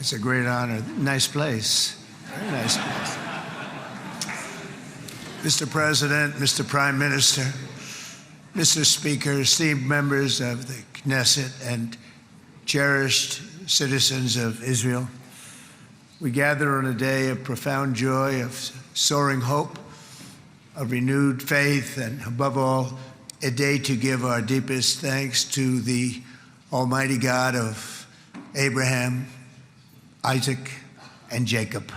It's a great honor. Nice place. Very nice place. Mr. President, Mr. Prime Minister, Mr. Speaker, esteemed members of the Knesset, and cherished citizens of Israel, we gather on a day of profound joy, of soaring hope, of renewed faith, and above all, a day to give our deepest thanks to the Almighty God of Abraham, Isaac, and Jacob.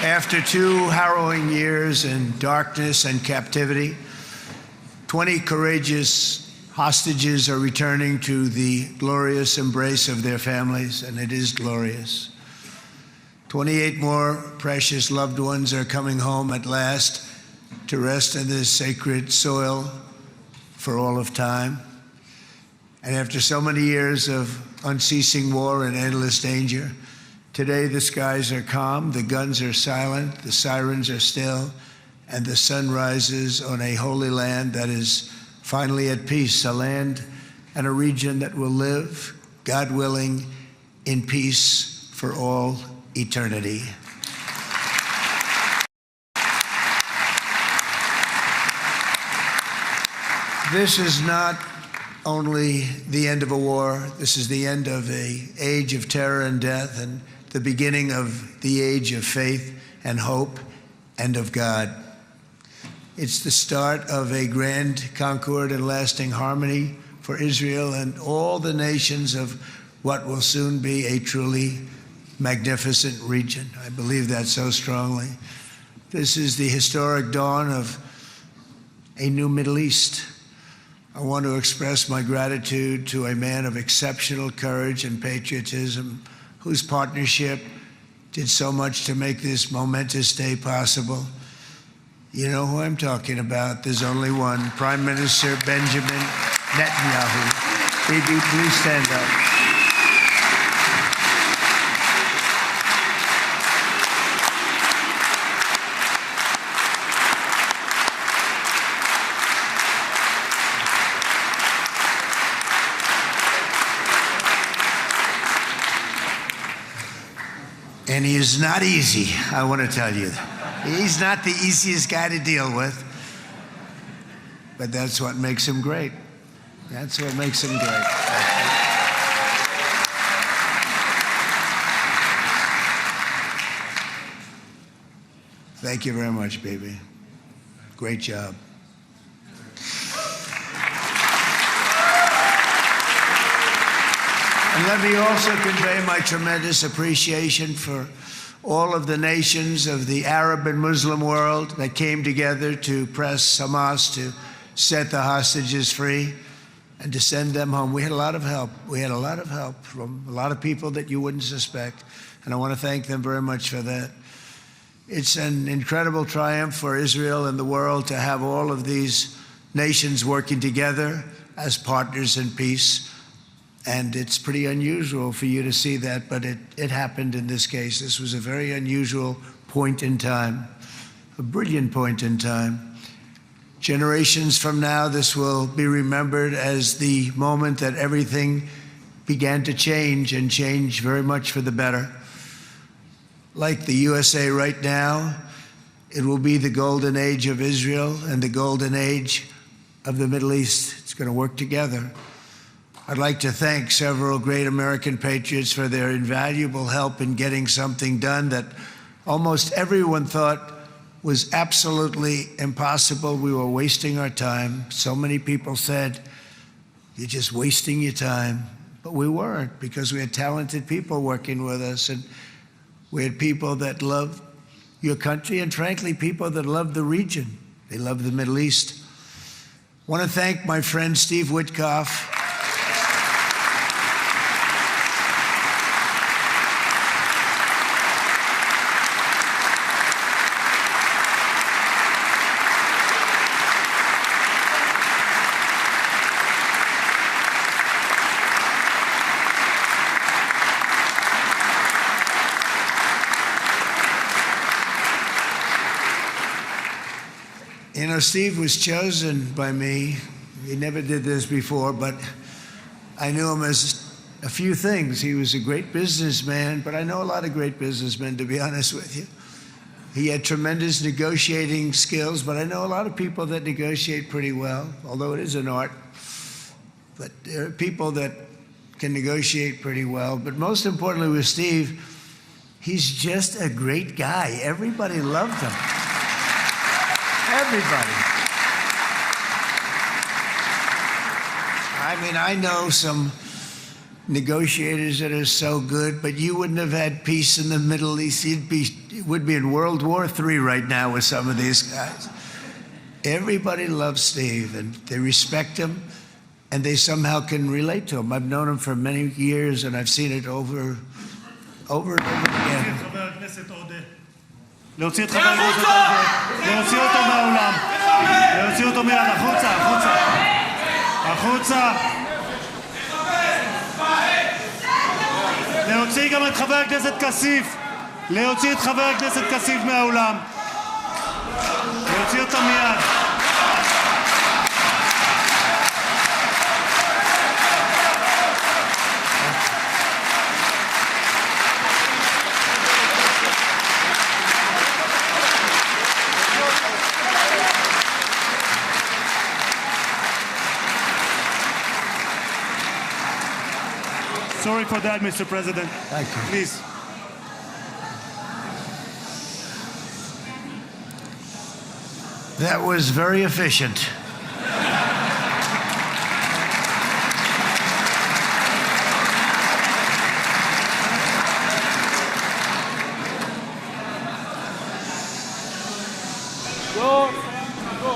After 2 harrowing years in darkness and captivity, 20 courageous hostages are returning to the glorious embrace of their families, and it is glorious. 28 more precious loved ones are coming home at last to rest in this sacred soil for all of time. And after so many years of unceasing war and endless danger, today the skies are calm, the guns are silent, the sirens are still, and the sun rises on a holy land that is finally at peace, a land and a region that will live, God willing, in peace for all eternity. This is not only the end of a war, this is the end of an age of terror and death, and the beginning of the age of faith and hope and of God. It's the start of a grand concord and lasting harmony for Israel and all the nations of what will soon be a truly magnificent region. I believe that so strongly. This is the historic dawn of a new Middle East. I want to express my gratitude to a man of exceptional courage and patriotism, whose partnership did so much to make this momentous day possible. You know who I'm talking about. There's only one, Prime Minister Benjamin Netanyahu. Bibi, please stand up. And he is not easy, I want to tell you. He's not the easiest guy to deal with, but that's what makes him great. That's what makes him great. Thank you very much, baby. Great job. And let me also convey my tremendous appreciation for all of the nations of the Arab and Muslim world that came together to press Hamas to set the hostages free and to send them home. We had a lot of help. We had a lot of help from a lot of people that you wouldn't suspect, and I want to thank them very much for that. It's an incredible triumph for Israel and the world to have all of these nations working together as partners in peace. And it's pretty unusual for you to see that, but it happened in this case. This was a very unusual point in time, a brilliant point in time. Generations from now, this will be remembered as the moment that everything began to change, and change very much for the better. Like the USA right now, it will be the golden age of Israel and the golden age of the Middle East. It's going to work together. I'd like to thank several great American patriots for their invaluable help in getting something done that almost everyone thought was absolutely impossible. We were wasting our time. So many people said, "You're just wasting your time." But we weren't, because we had talented people working with us, and we had people that loved your country, and frankly, people that loved the region. They loved the Middle East. I want to thank my friend Steve Witkoff. know, Steve was chosen by me. He never did this before, but I knew him as a few things. He was a great businessman, but I know a lot of great businessmen, to be honest with you. He had tremendous negotiating skills, but I know a lot of people that negotiate pretty well, although it is an art. But there are people that can negotiate pretty well. But most importantly with Steve, he's just a great guy. Everybody loved him. Everybody. I mean, I know some negotiators that are so good, but you wouldn't have had peace in the Middle East. It would be in World War III right now with some of these guys. Everybody loves Steve, and they respect him, and they somehow can relate to him. I've known him for many years, and I've seen it over and over again. להוציא את חבר הכנסת עודה, להוציא אותו מהאולם, להוציא אותו מיד, החוצה, החוצה, החוצה. להוציא גם את חבר הכנסת כסיף, להוציא את חבר הכנסת כסיף מהאולם, להוציא אותו מיד. Sorry for that, Mr. President. Thank you. Please. That was very efficient.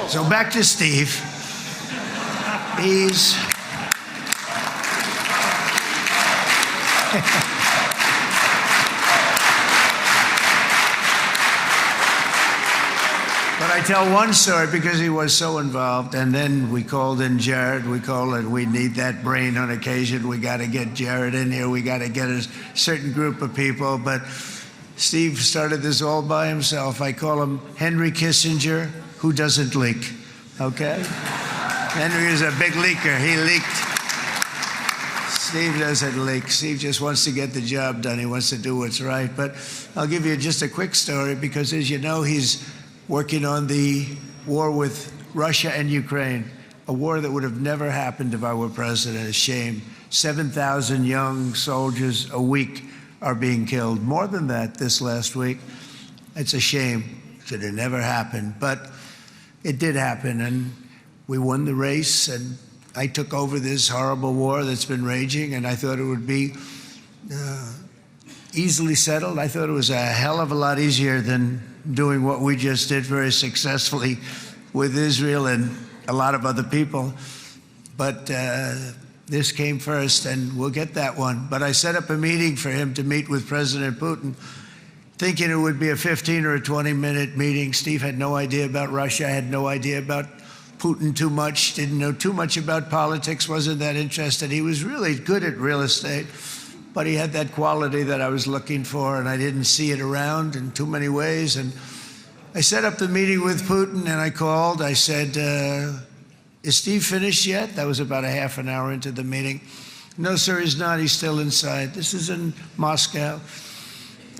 So back to Steve. He's But I tell one story because he was so involved, and then we called in Jared. We need that brain on occasion. We got to get Jared in here. We got to get a certain group of people. But Steve started this all by himself. I call him Henry Kissinger, who doesn't leak. Okay? Henry is a big leaker. He leaked. Steve doesn't leak. Steve just wants to get the job done. He wants to do what's right. But I'll give you just a quick story because, as you know, he's working on the war with Russia and Ukraine, a war that would have never happened if I were president. A shame. 7,000 young soldiers a week are being killed. More than that this last week. It's a shame. It should have never happened. But it did happen, and we won the race, and I took over this horrible war that's been raging, and I thought it would be easily settled. I thought it was a hell of a lot easier than doing what we just did very successfully with Israel and a lot of other people. But this came first, and we'll get that one. But I set up a meeting for him to meet with President Putin, thinking it would be a 15 or a 20-minute meeting. Steve had no idea about Russia, had no idea about Putin too much, didn't know too much about politics, wasn't that interested. He was really good at real estate, but he had that quality that I was looking for, and I didn't see it around in too many ways. And I set up the meeting with Putin, and I called. I said, is Steve finished yet? That was about a half an hour into the meeting. No, sir, he's not. He's still inside. This is in Moscow.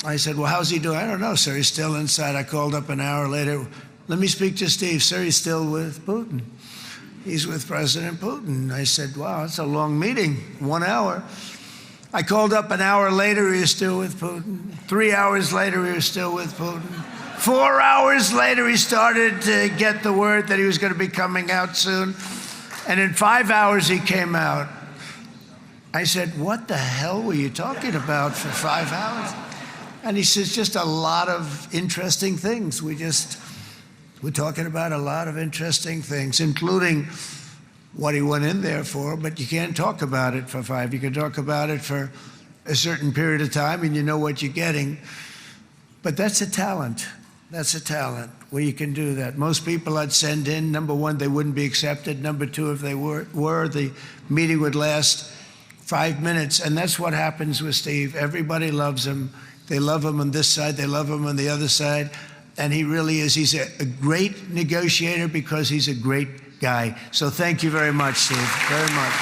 I said, well, how's he doing? I don't know, sir. He's still inside. I called up an hour later. Let me speak to Steve. Sir, he's still with Putin. He's with President Putin. I said, wow, that's a long meeting, 1 hour. I called up an hour later, he was still with Putin. 3 hours later, he was still with Putin. 4 hours later, he started to get the word that he was going to be coming out soon. And in 5 hours, he came out. I said, what the hell were you talking about for 5 hours? And he says, just a lot of interesting things. We're talking about a lot of interesting things, including what he went in there for, but you can't talk about it for 5. You can talk about it for a certain period of time, and you know what you're getting. But that's a talent. That's a talent, where you can do that. Most people I'd send in, number one, they wouldn't be accepted. Number two, if they were, the meeting would last 5 minutes, and that's what happens with Steve. Everybody loves him. They love him on this side. They love him on the other side. And he really is. He's a great negotiator because he's a great guy. So thank you very much, Steve, very much.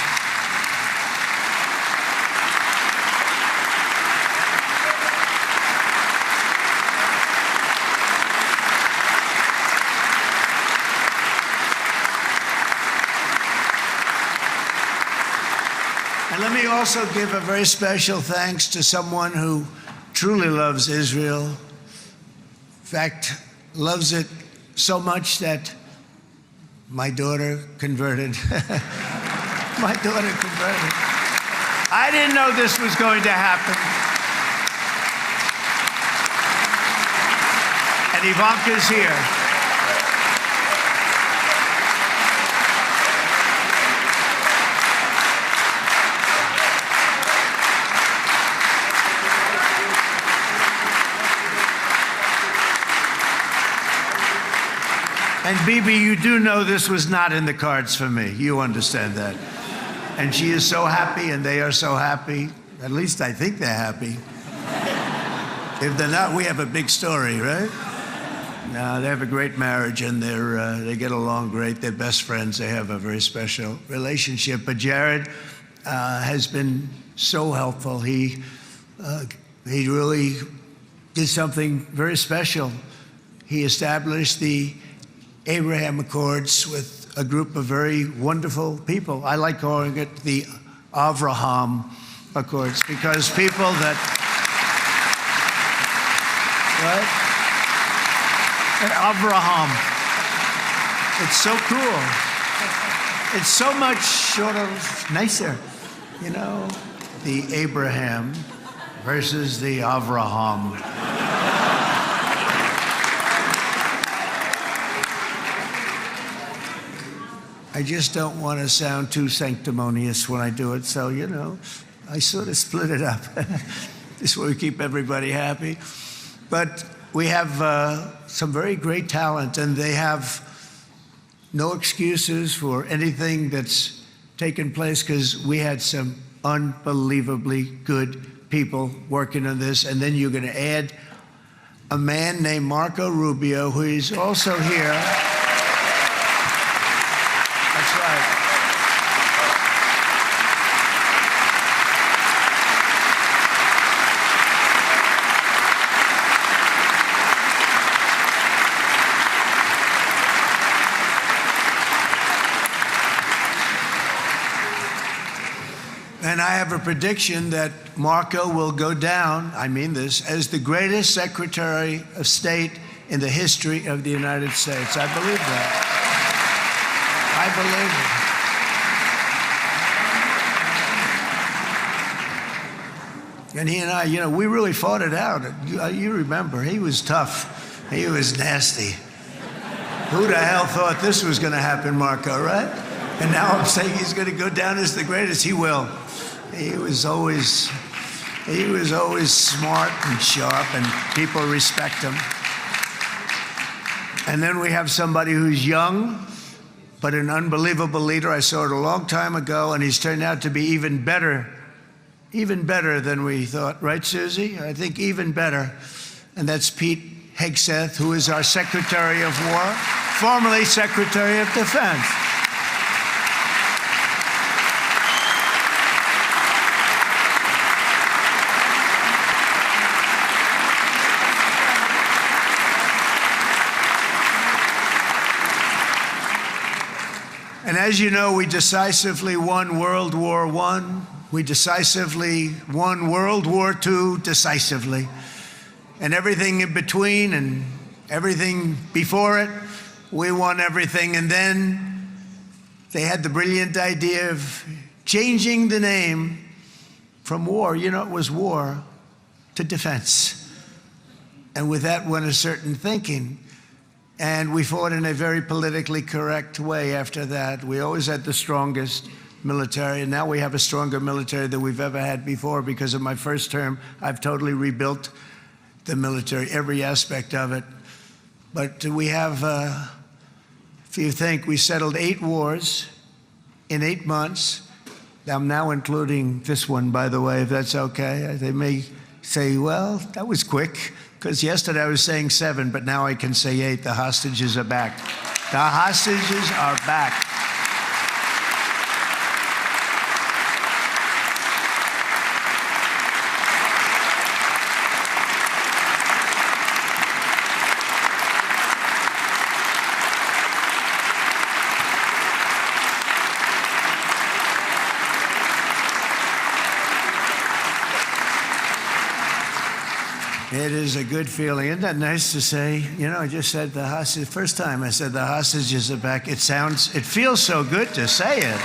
And let me also give a very special thanks to someone who truly loves Israel. In fact, loves it so much that my daughter converted. My daughter converted. I didn't know this was going to happen. And Ivanka's here. And Bibi, you do know this was not in the cards for me. You understand that. And she is so happy, and they are so happy. At least I think they're happy. If they're not, we have a big story, right? No, they have a great marriage, and they get along great. They're best friends. They have a very special relationship. But Jared has been so helpful. He really did something very special. He established the Abraham Accords with a group of very wonderful people. I like calling it the Avraham Accords because people that, right? Avraham. It's so cool. It's so much sort of nicer, you know, the Abraham versus the Avraham. I just don't want to sound too sanctimonious when I do it, so, you know, I sort of split it up. This way we keep everybody happy. But we have some very great talent, and they have no excuses for anything that's taken place because we had some unbelievably good people working on this. And then you're going to add a man named Marco Rubio, who is also here. That's right. And I have a prediction that Marco will go down, I mean this, as the greatest Secretary of State in the history of the United States. I believe that. I believe it. And he and I, you know, we really fought it out. You remember, he was tough. He was nasty. Who the hell thought this was going to happen, Marco, right? And now I'm saying he's going to go down as the greatest. He will. He was always smart and sharp, and people respect him. And then we have somebody who's young, but an unbelievable leader. I saw it a long time ago, and he's turned out to be even better than we thought. Right, Susie? I think even better. And that's Pete Hegseth, who is our Secretary of War, formerly Secretary of Defense. And as you know, we decisively won World War I. We decisively won World War II decisively. And everything in between and everything before it, we won everything. And then they had the brilliant idea of changing the name from war, you know, it was war, to defense. And with that went a certain thinking. And we fought in a very politically correct way after that. We always had the strongest military, and now we have a stronger military than we've ever had before. Because of my first term, I've totally rebuilt the military, every aspect of it. But we have, if you think, we settled 8 wars in 8 months. I'm now including this one, by the way, if that's okay. They may say, well, that was quick. because yesterday I was saying 7, but now I can say 8. The hostages are back. The hostages are back. It is a good feeling. Isn't that nice to say? You know, I just said the hostage. First time I said the hostages are back. It feels so good to say it.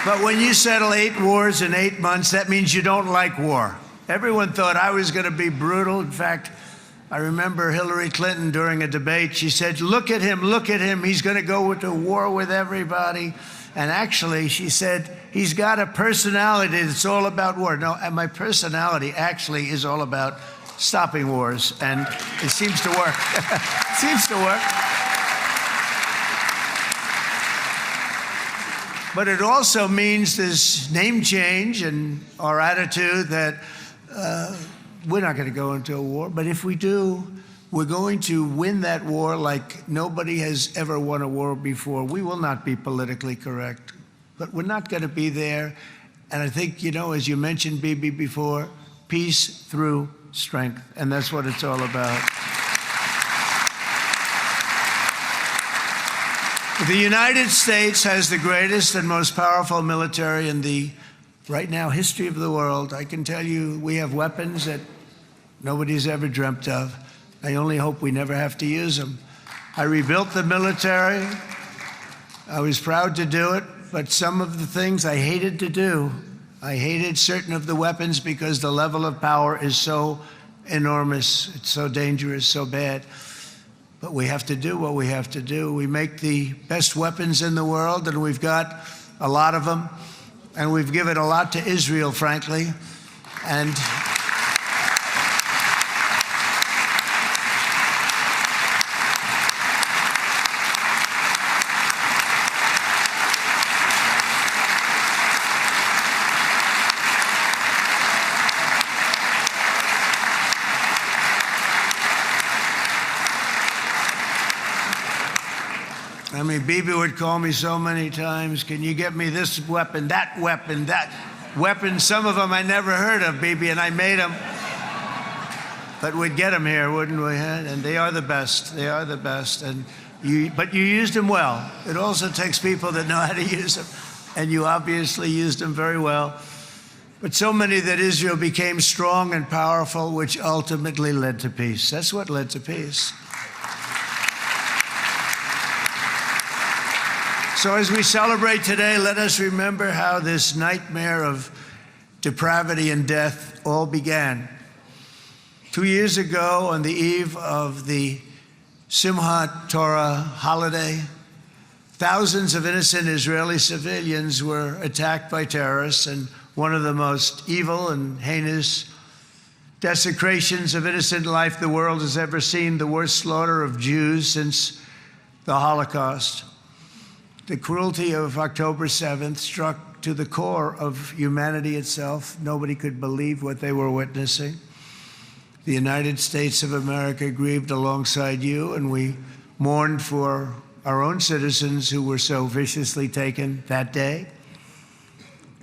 But when you settle 8 wars in 8 months, that means you don't like war. Everyone thought I was going to be brutal. In fact, I remember Hillary Clinton during a debate, she said, look at him, he's going to go to war with everybody. And actually, she said, he's got a personality that's all about war. No, and my personality actually is all about stopping wars. And it seems to work. It seems to work. But it also means this name change in our attitude that we're not going to go into a war. But if we do, we're going to win that war like nobody has ever won a war before. We will not be politically correct, but we're not going to be there. And I think, you know, as you mentioned, Bibi, before, peace through strength. And that's what it's all about. The United States has the greatest and most powerful military in the, right now, history of the world. I can tell you we have weapons that nobody's ever dreamt of. I only hope we never have to use them. I rebuilt the military. I was proud to do it, but some of the things I hated to do. I hated certain of the weapons because the level of power is so enormous. It's so dangerous, so bad. But we have to do what we have to do. We make the best weapons in the world, and we've got a lot of them. And we've given a lot to Israel, frankly. And I mean, Bibi would call me so many times, can you get me this weapon, that weapon, that weapon? Some of them I never heard of, Bibi, and I made them. But we'd get them here, wouldn't we? And they are the best. They are the best. But you used them well. It also takes people that know how to use them. And you obviously used them very well. But so many that Israel became strong and powerful, which ultimately led to peace. That's what led to peace. So as we celebrate today, let us remember how this nightmare of depravity and death all began. 2 years ago, on the eve of the Simchat Torah holiday, thousands of innocent Israeli civilians were attacked by terrorists, and one of the most evil and heinous desecrations of innocent life the world has ever seen, the worst slaughter of Jews since the Holocaust. The cruelty of October 7th struck to the core of humanity itself. Nobody could believe what they were witnessing. The United States of America grieved alongside you, and we mourned for our own citizens who were so viciously taken that day.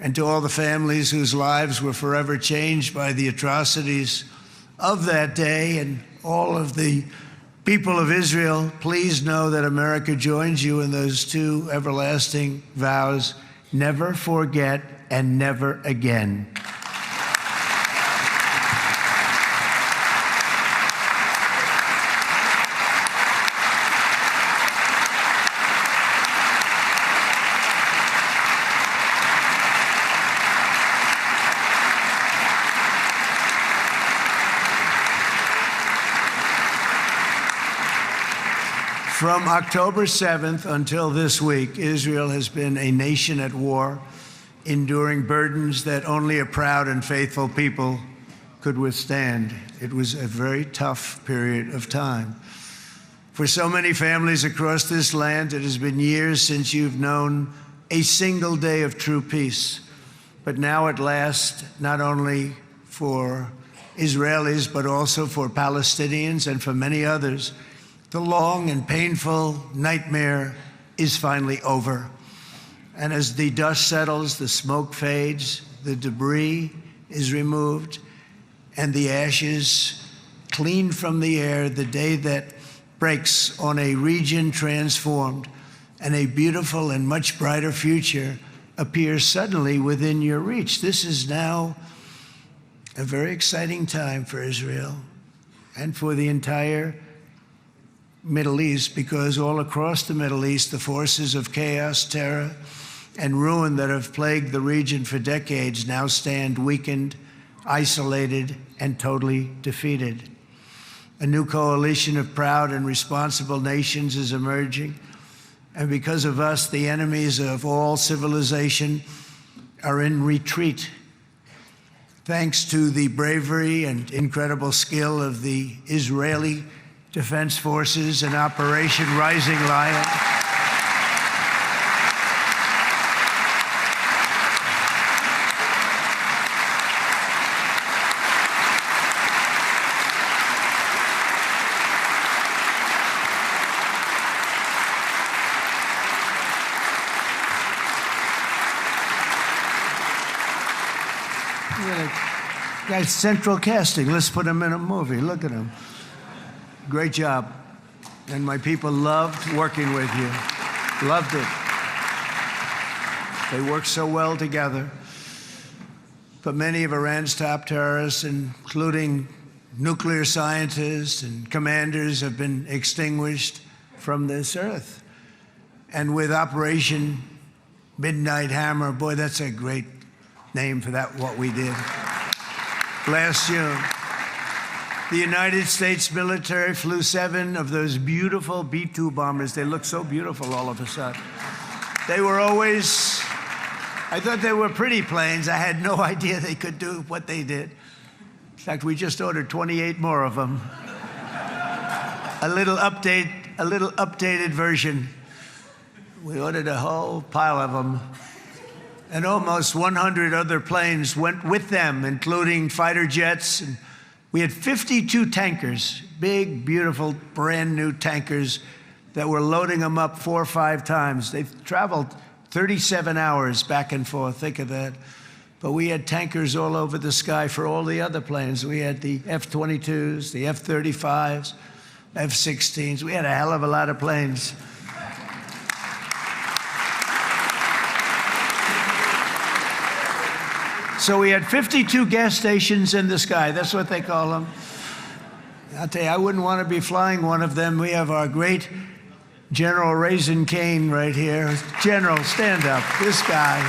And to all the families whose lives were forever changed by the atrocities of that day, and all of the people of Israel, please know that America joins you in those two everlasting vows: never forget and never again. From October 7th until this week, Israel has been a nation at war, enduring burdens that only a proud and faithful people could withstand. It was a very tough period of time. For so many families across this land, it has been years since you've known a single day of true peace. But now at last, not only for Israelis, but also for Palestinians and for many others. The long and painful nightmare is finally over. And as the dust settles, the smoke fades, the debris is removed, and the ashes cleaned from the air, the day that breaks on a region transformed, and a beautiful and much brighter future appears suddenly within your reach. This is now a very exciting time for Israel and for the entire Middle East, because all across the Middle East, the forces of chaos, terror, and ruin that have plagued the region for decades now stand weakened, isolated, and totally defeated. A new coalition of proud and responsible nations is emerging, and because of us, the enemies of all civilization are in retreat. Thanks to the bravery and incredible skill of the Israeli Defense Forces and Operation Rising Lion, guy's central casting. Let's put him in a movie. Look at him. Great job. And my people loved working with you. Loved it. They worked so well together. But many of Iran's top terrorists, including nuclear scientists and commanders, have been extinguished from this earth. And with Operation Midnight Hammer, boy, that's a great name for that, what we did. Last June, the United States military flew 7 of those beautiful B-2 bombers. They look so beautiful all of a sudden. They were always, I thought they were pretty planes. I had no idea they could do what they did. In fact, we just ordered 28 more of them. A little updated version. We ordered a whole pile of them. And almost 100 other planes went with them, including fighter jets. And we had 52 tankers, big, beautiful, brand new tankers that were loading them up 4 or 5 times. They've traveled 37 hours back and forth. Think of that. But we had tankers all over the sky for all the other planes. We had the F-22s, the F-35s, F-16s. We had a hell of a lot of planes. So we had 52 gas stations in the sky. That's what they call them. I'll tell you, I wouldn't want to be flying one of them. We have our great General Raisin Cain right here. General, stand up. This guy,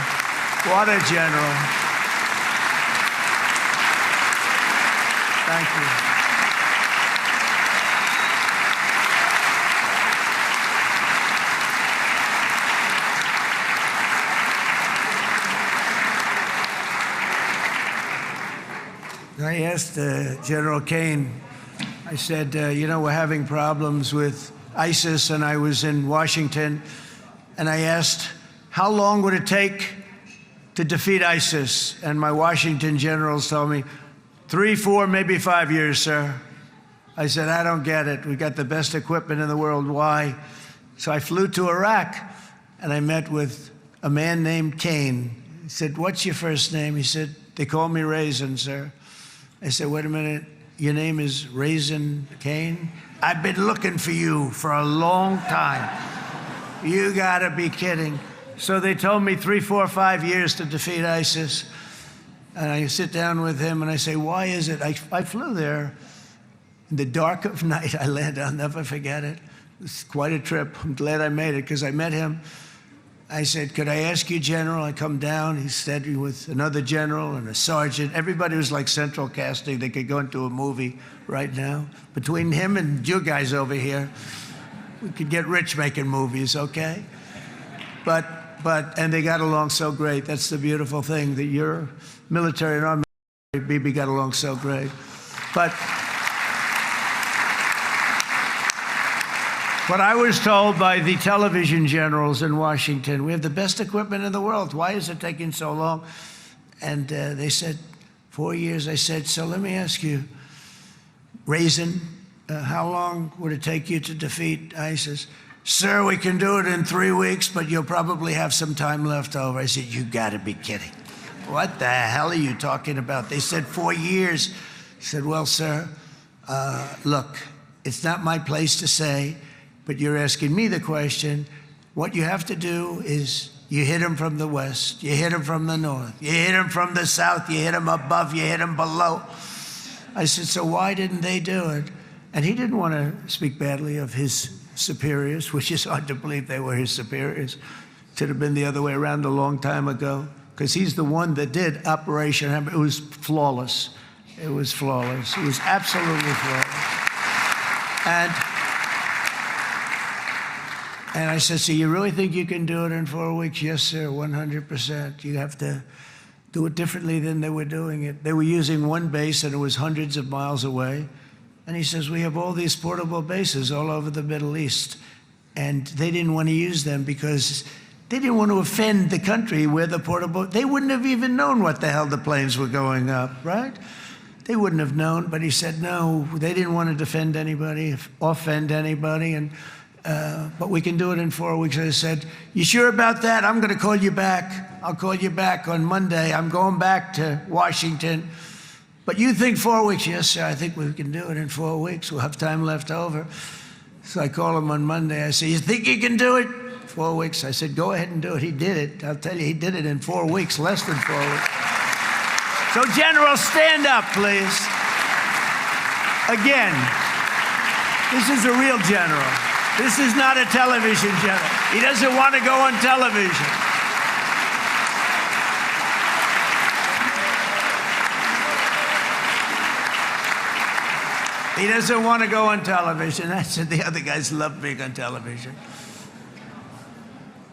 what a general. Thank you. I asked General Cain, I said, you know, we're having problems with ISIS, and I was in Washington, and I asked, how long would it take to defeat ISIS? And my Washington generals told me, 3, 4, maybe 5 years, sir. I said, I don't get it. We got the best equipment in the world. Why? So I flew to Iraq, and I met with a man named Cain. He said, what's your first name? He said, they call me Raisin, sir. I said, wait a minute, your name is Raisin Cain? I've been looking for you for a long time. You gotta be kidding. So they told me 3, 4, 5 years to defeat ISIS. And I sit down with him and I say, why is it? I flew there in the dark of night. I landed, I'll never forget it. It's quite a trip. I'm glad I made it because I met him. I said, could I ask you, General? I come down. He said with another general and a sergeant. Everybody was like central casting. They could go into a movie right now. Between him and you guys over here, we could get rich making movies, okay? And they got along so great. That's the beautiful thing, that your military and our military, BB, got along so great. But what I was told by the television generals in Washington, we have the best equipment in the world. Why is it taking so long? And they said, 4 years. I said, so let me ask you, Raisin, how long would it take you to defeat ISIS? Sir, we can do it in 3 weeks, but you'll probably have some time left over. I said, you gotta be kidding. What the hell are you talking about? They said 4 years. I said, well, sir, look, it's not my place to say, but you're asking me the question. What you have to do is you hit them from the west, you hit them from the north, you hit them from the south, you hit them above, you hit them below. I said, so why didn't they do it? And he didn't want to speak badly of his superiors, which is hard to believe they were his superiors. It should have been the other way around a long time ago, because he's the one that did Operation Hammer. It was flawless. It was flawless. It was absolutely flawless. And I said, so you really think you can do it in 4 weeks? Yes, sir, 100%. You have to do it differently than they were doing it. They were using one base, and it was hundreds of miles away. And he says, we have all these portable bases all over the Middle East. And they didn't want to use them because they didn't want to offend the country where the portable, they wouldn't have even known what the hell the planes were going up, right? They wouldn't have known, but he said, no, they didn't want to defend anybody, offend anybody, and but we can do it in 4 weeks. I said, you sure about that? I'm going to call you back. I'll call you back on Monday. I'm going back to Washington. But you think 4 weeks? Yes, sir, I think we can do it in 4 weeks. We'll have time left over. So I call him on Monday. I say, you think you can do it? 4 weeks. I said, go ahead and do it. He did it. I'll tell you, he did it in 4 weeks, less than 4 weeks. So, General, stand up, please. Again, this is a real general. This is not a television general. He doesn't want to go on television. He doesn't want to go on television. I said the other guys love being on television.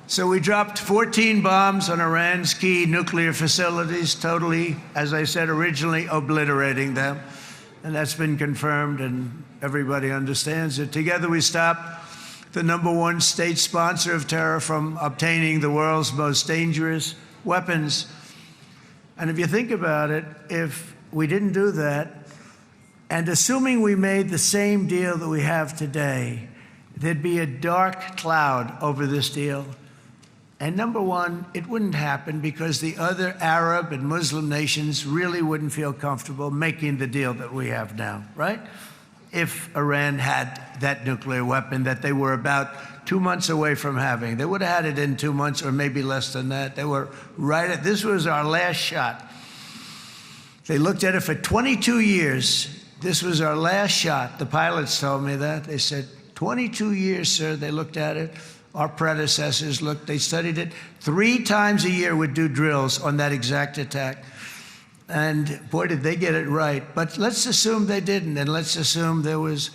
So we dropped 14 bombs on Iran's key nuclear facilities, totally, as I said originally, obliterating them. And that's been confirmed, and everybody understands it. Together we stopped the #1 state sponsor of terror from obtaining the world's most dangerous weapons. And if you think about it, if we didn't do that, and assuming we made the same deal that we have today, there'd be a dark cloud over this deal. And #1, it wouldn't happen because the other Arab and Muslim nations really wouldn't feel comfortable making the deal that we have now, right? If Iran had that nuclear weapon that they were about 2 months away from having. They would have had it in 2 months or maybe less than that. They were right at, this was our last shot. They looked at it for 22 years. This was our last shot. The pilots told me that. They said, 22 years, sir, they looked at it. Our predecessors looked, they studied it. 3 times a year would do drills on that exact attack. And boy, did they get it right. But let's assume they didn't, and let's assume there was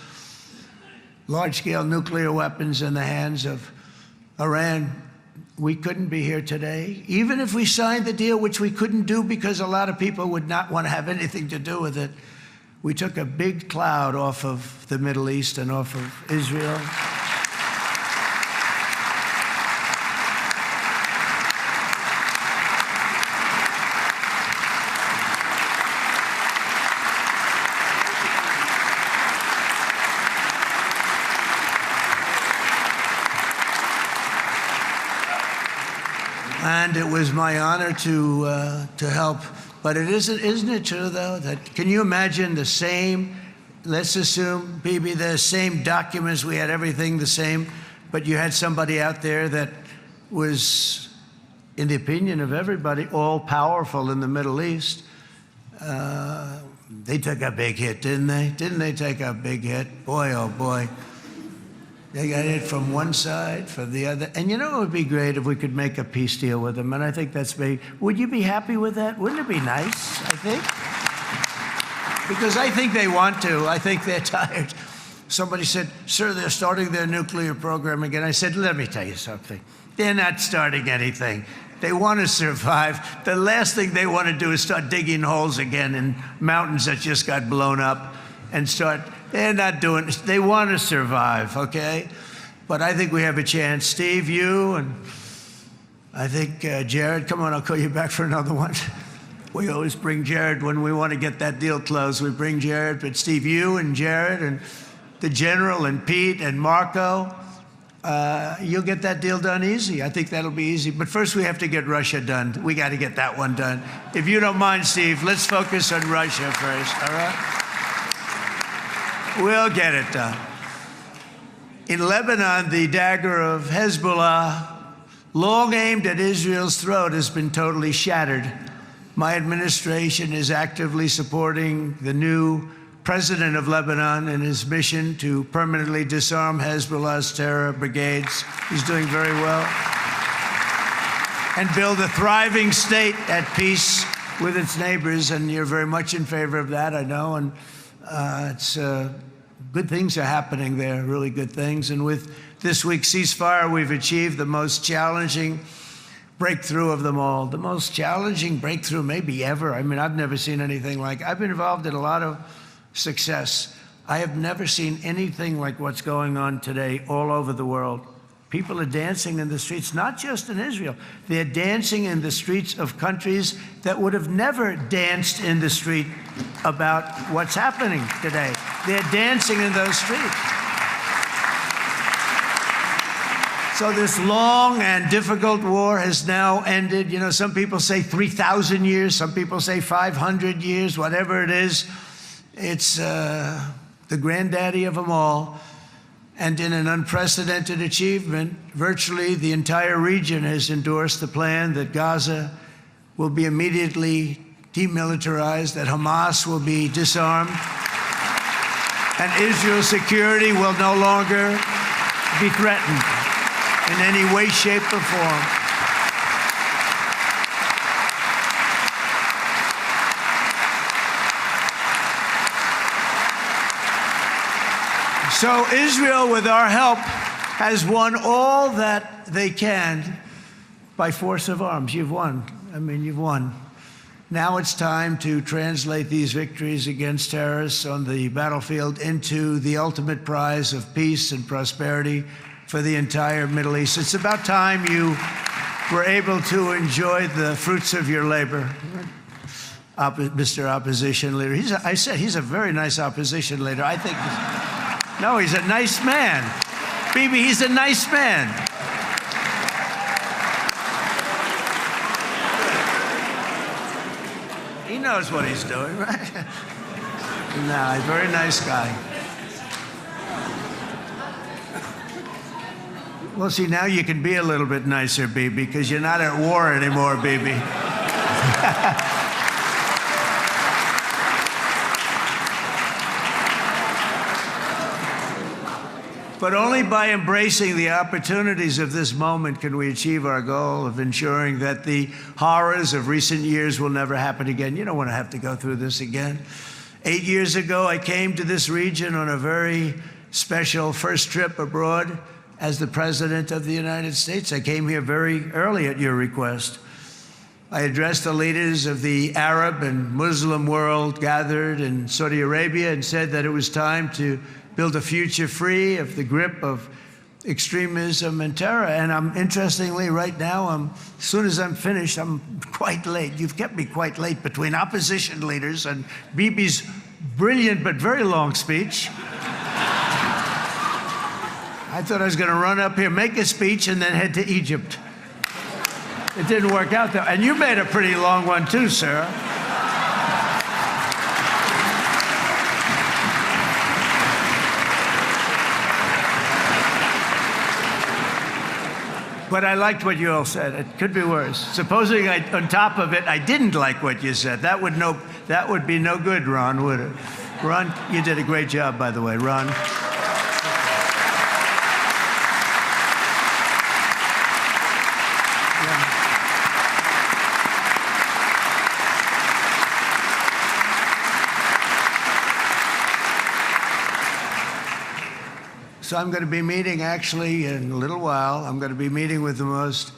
large-scale nuclear weapons in the hands of Iran. We couldn't be here today. Even if we signed the deal, which we couldn't do because a lot of people would not want to have anything to do with it, we took a big cloud off of the Middle East and off of Israel. And it was my honor to help. But it isn't it true, though, that can you imagine the same, let's assume, Bibi, the same documents, we had everything the same, but you had somebody out there that was, in the opinion of everybody, all-powerful in the Middle East. They took a big hit, didn't they? Didn't they take a big hit? Boy, oh boy. They got hit from one side, from the other. And you know, it would be great if we could make a peace deal with them. And I think that's big. Would you be happy with that? Wouldn't it be nice, I think? Because I think they want to. I think they're tired. Somebody said, sir, they're starting their nuclear program again. I said, let me tell you something. They're not starting anything. They want to survive. The last thing they want to do is start digging holes again in mountains that just got blown up and start. They're not doing it. They want to survive, okay? But I think we have a chance. Steve, you, and I think Jared, come on, I'll call you back for another one. We always bring Jared when we want to get that deal closed. We bring Jared, but Steve, you and Jared and the General and Pete and Marco, you'll get that deal done easy. I think that'll be easy. But first we have to get Russia done. We got to get that one done. If you don't mind, Steve, let's focus on Russia first, all right? We'll get it done. In Lebanon, the dagger of Hezbollah, long aimed at Israel's throat, has been totally shattered. My administration is actively supporting the new president of Lebanon in his mission to permanently disarm Hezbollah's terror brigades. He's doing very well. And build a thriving state at peace with its neighbors. And you're very much in favor of that, I know. And good things are happening there, really good things. And with this week's ceasefire, we've achieved the most challenging breakthrough of them all. The most challenging breakthrough maybe ever. I mean, I've never seen anything like it. I've been involved in a lot of success. I have never seen anything like what's going on today all over the world. People are dancing in the streets, not just in Israel. They're dancing in the streets of countries that would have never danced in the street about what's happening today. They're dancing in those streets. So this long and difficult war has now ended. You know, some people say 3,000 years, some people say 500 years, whatever it is. It's the granddaddy of them all. And in an unprecedented achievement, virtually the entire region has endorsed the plan that Gaza will be immediately demilitarized, that Hamas will be disarmed, and Israel's security will no longer be threatened in any way, shape, or form. So Israel, with our help, has won all that they can by force of arms. You've won. I mean, you've won. Now it's time to translate these victories against terrorists on the battlefield into the ultimate prize of peace and prosperity for the entire Middle East. It's about time you were able to enjoy the fruits of your labor. Mr. Opposition Leader. I said he's a very nice opposition leader. I think, no, he's a nice man. Bibi, he's a nice man. He knows what he's doing, right? No, he's a very nice guy. Well, see, now you can be a little bit nicer, Bibi, because you're not at war anymore, Bibi. But only by embracing the opportunities of this moment can we achieve our goal of ensuring that the horrors of recent years will never happen again. You don't want to have to go through this again. 8 years ago, I came to this region on a very special first trip abroad as the President of the United States. I came here very early at your request. I addressed the leaders of the Arab and Muslim world gathered in Saudi Arabia and said that it was time to build a future free of the grip of extremism and terror. And interestingly, right now, as soon as I'm finished, I'm quite late. You've kept me quite late between opposition leaders and Bibi's brilliant but very long speech. I thought I was going to run up here, make a speech, and then head to Egypt. It didn't work out though. And you made a pretty long one too, Sarah. But I liked what you all said. It could be worse. Supposing on top of it, I didn't like what you said. That would be no good, Ron, would it? Ron, you did a great job, by the way, Ron. So I'm going to be meeting, actually, in a little while, I'm going to be meeting with the most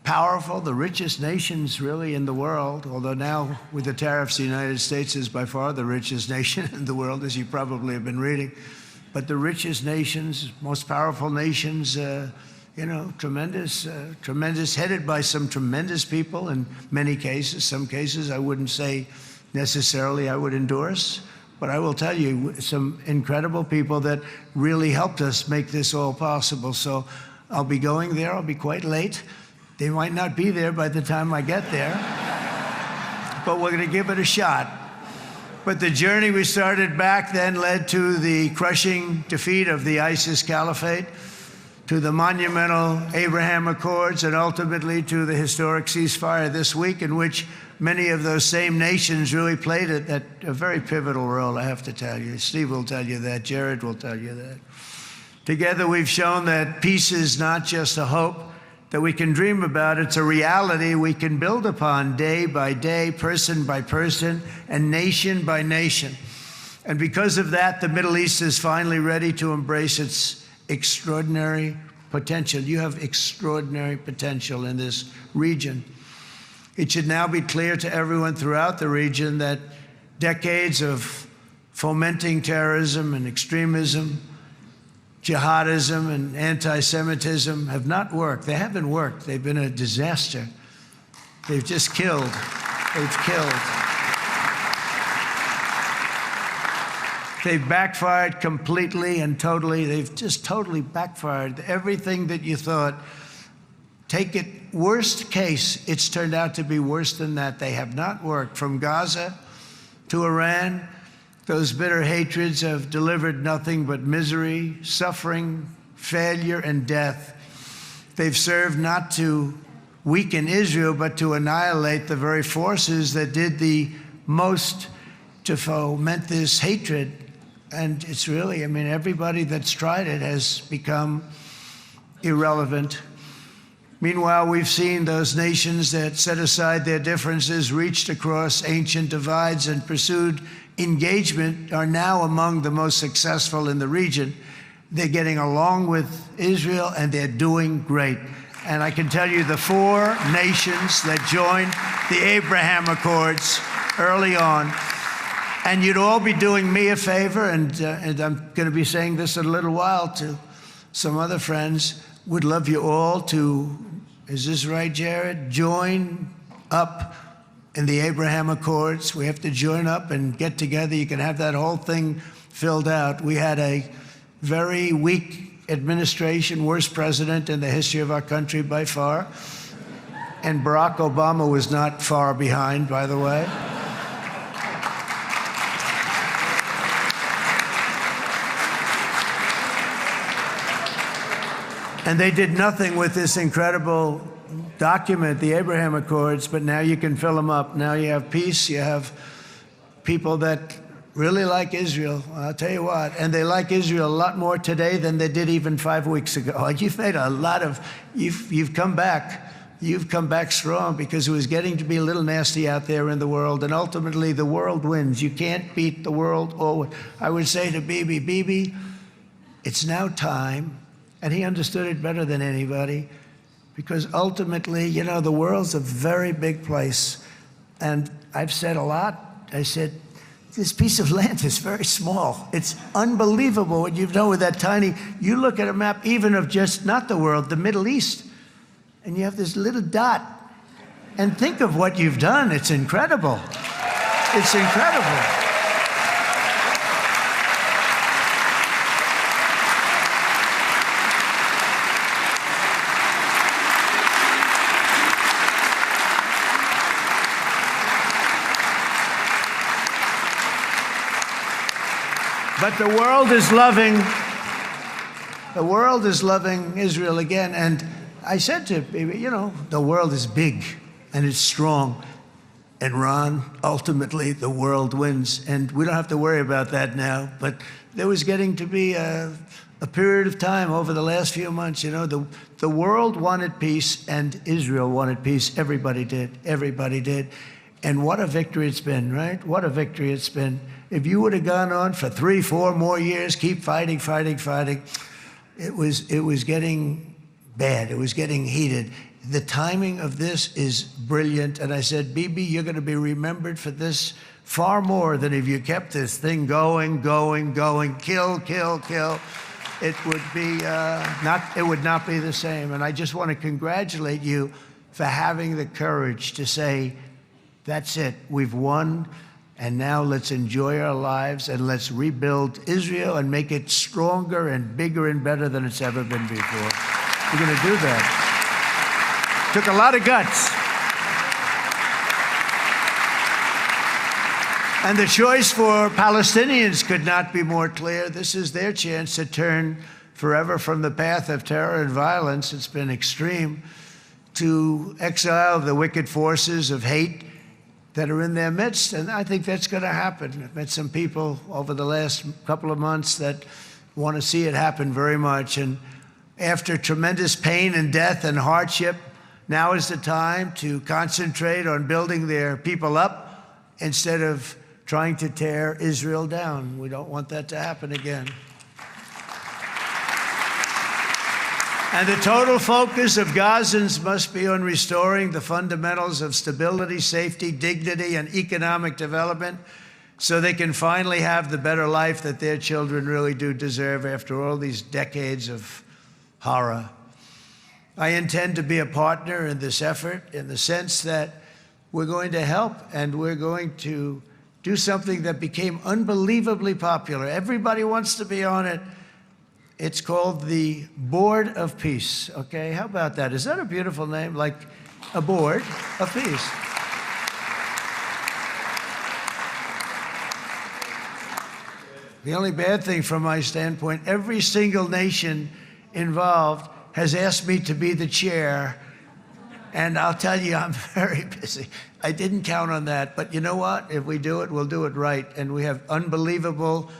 powerful, the richest nations, really, in the world, although now, with the tariffs, the United States is by far the richest nation in the world, as you probably have been reading. But the richest nations, most powerful nations tremendous, headed by some tremendous people in many cases. Some cases I wouldn't say necessarily I would endorse, but I will tell you some incredible people that really helped us make this all possible. So I'll be going there. I'll be quite late. They might not be there by the time I get there, but we're going to give it a shot. But the journey we started back then led to the crushing defeat of the ISIS caliphate, to the monumental Abraham Accords, and ultimately to the historic ceasefire this week, in which many of those same nations really played a very pivotal role, I have to tell you. Steve will tell you that. Jared will tell you that. Together, we've shown that peace is not just a hope that we can dream about. It's a reality we can build upon day by day, person by person, and nation by nation. And because of that, the Middle East is finally ready to embrace its extraordinary potential. You have extraordinary potential in this region. It should now be clear to everyone throughout the region that decades of fomenting terrorism and extremism, jihadism and anti-Semitism have not worked. They haven't worked. They've been a disaster. They've just killed. They've killed. They've backfired completely and totally. They've just totally backfired. Everything that you thought, take it worst case, it's turned out to be worse than that. They have not worked. From Gaza to Iran, those bitter hatreds have delivered nothing but misery, suffering, failure, and death. They've served not to weaken Israel, but to annihilate the very forces that did the most to foment this hatred. And it's really, everybody that's tried it has become irrelevant. Meanwhile, we've seen those nations that set aside their differences, reached across ancient divides, and pursued engagement are now among the most successful in the region. They're getting along with Israel, and they're doing great. And I can tell you the 4 nations that joined the Abraham Accords early on, and you'd all be doing me a favor, and I'm going to be saying this in a little while to some other friends, would love you all to, is this right, Jared? Join up in the Abraham Accords. We have to join up and get together. You can have that whole thing filled out. We had a very weak administration, worst president in the history of our country by far. And Barack Obama was not far behind, by the way. And they did nothing with this incredible document, the Abraham Accords, but now you can fill them up. Now you have peace, you have people that really like Israel. I'll tell you what, and they like Israel a lot more today than they did even 5 weeks ago. You've made a lot of, you've come back. You've come back strong, because it was getting to be a little nasty out there in the world, and ultimately the world wins. You can't beat the world. Or I would say to Bibi, it's now time. And he understood it better than anybody, because ultimately, the world's a very big place. And I've said a lot. I said, this piece of land is very small. It's unbelievable what you've done with that tiny, you look at a map even of just not the world, the Middle East, and you have this little dot. And think of what you've done. It's incredible. It's incredible. But the world is loving Israel again. And I said to Bibi, the world is big and it's strong. And Ron, ultimately, the world wins. And we don't have to worry about that now. But there was getting to be a period of time over the last few months, the world wanted peace and Israel wanted peace. Everybody did. Everybody did. And what a victory it's been, right? What a victory it's been. If you would have gone on for 3-4 more years, keep fighting, it was getting bad. It was getting heated. The timing of this is brilliant. And I said, Bibi, you're going to be remembered for this far more than if you kept this thing going, kill. it would not be the same. And I just want to congratulate you for having the courage to say, that's it, we've won, and now let's enjoy our lives and let's rebuild Israel and make it stronger and bigger and better than it's ever been before. We're going to do that. Took a lot of guts. And the choice for Palestinians could not be more clear. This is their chance to turn forever from the path of terror and violence. It's been extreme, to exile the wicked forces of hate that are in their midst. And I think that's going to happen. I've met some people over the last couple of months that want to see it happen very much. And after tremendous pain and death and hardship, now is the time to concentrate on building their people up instead of trying to tear Israel down. We don't want that to happen again. And the total focus of Gazans must be on restoring the fundamentals of stability, safety, dignity, and economic development so they can finally have the better life that their children really do deserve after all these decades of horror. I intend to be a partner in this effort in the sense that we're going to help and we're going to do something that became unbelievably popular. Everybody wants to be on it. It's called the Board of Peace, okay? How about that? Is that a beautiful name? Like a Board of Peace. The only bad thing from my standpoint, every single nation involved has asked me to be the chair, and I'll tell you, I'm very busy. I didn't count on that, but you know what? If we do it, we'll do it right. And we have unbelievable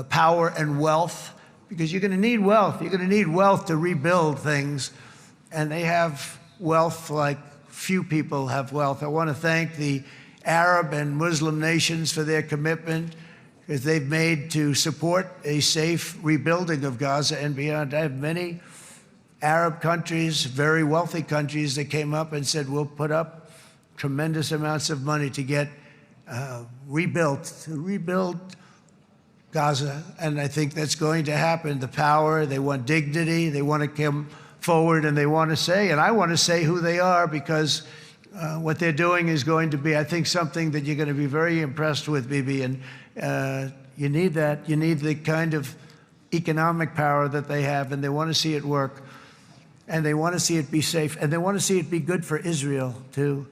power and wealth, because you're going to need wealth. You're going to need wealth to rebuild things, and they have wealth like few people have wealth. I want to thank the Arab and Muslim nations for their commitment, because they've made to support a safe rebuilding of Gaza and beyond. I have many Arab countries, very wealthy countries, that came up and said, we'll put up tremendous amounts of money to get to rebuild Gaza. And I think that's going to happen. The power, they want dignity, they want to come forward, and they want to say, and I want to say who they are, because what they're doing is going to be, I think, something that you're going to be very impressed with, Bibi. And you need that. You need the kind of economic power that they have, and they want to see it work. And they want to see it be safe, and they want to see it be good for Israel, too.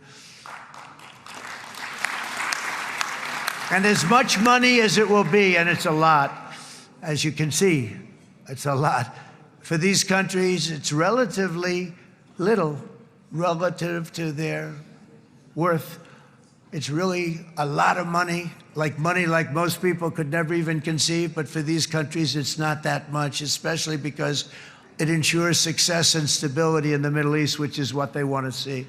And as much money as it will be, and it's a lot, as you can see, it's a lot. For these countries, it's relatively little relative to their worth. It's really a lot of money like most people could never even conceive, but for these countries, it's not that much, especially because it ensures success and stability in the Middle East, which is what they want to see.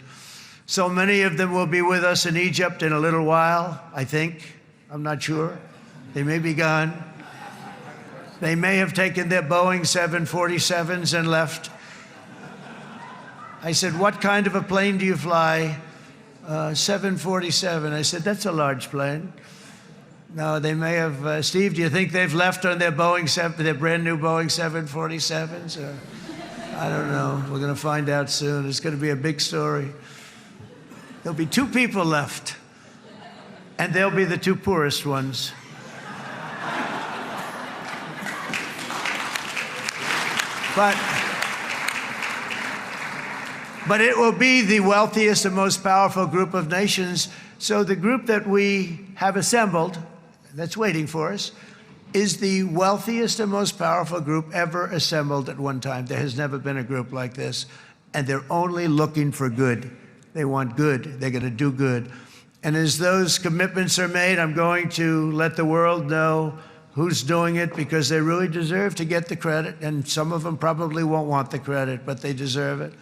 So many of them will be with us in Egypt in a little while, I think. I'm not sure. They may be gone. They may have taken their Boeing 747s and left. I said, what kind of a plane do you fly? 747. I said, that's a large plane. No, they may have. Steve, do you think they've left on their their brand new Boeing 747s? Or, I don't know. We're going to find out soon. It's going to be a big story. There'll be 2 people left, and they'll be the 2 poorest ones. But it will be the wealthiest and most powerful group of nations. So the group that we have assembled, that's waiting for us, is the wealthiest and most powerful group ever assembled at one time. There has never been a group like this. And they're only looking for good. They want good. They're going to do good. And as those commitments are made, I'm going to let the world know who's doing it, because they really deserve to get the credit. And some of them probably won't want the credit, but they deserve it.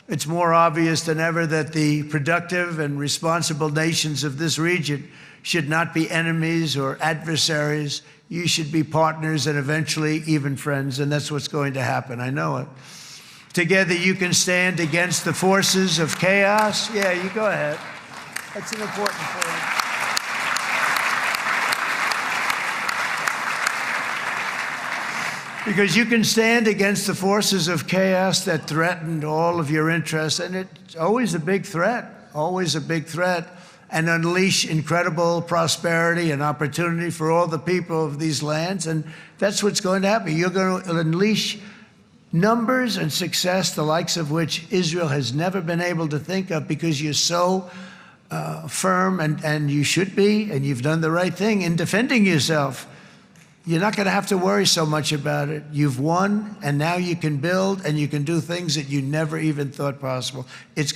It's more obvious than ever that the productive and responsible nations of this region should not be enemies or adversaries. You should be partners and eventually even friends, and that's what's going to happen. I know it. Together you can stand against the forces of chaos. Yeah, you go ahead. That's an important point. Because you can stand against the forces of chaos that threatened all of your interests, and it's always a big threat, and unleash incredible prosperity and opportunity for all the people of these lands. And that's what's going to happen. You're going to unleash numbers and success, the likes of which Israel has never been able to think of, because you're so firm, and you should be, and you've done the right thing in defending yourself. You're not going to have to worry so much about it. You've won, and now you can build, and you can do things that you never even thought possible.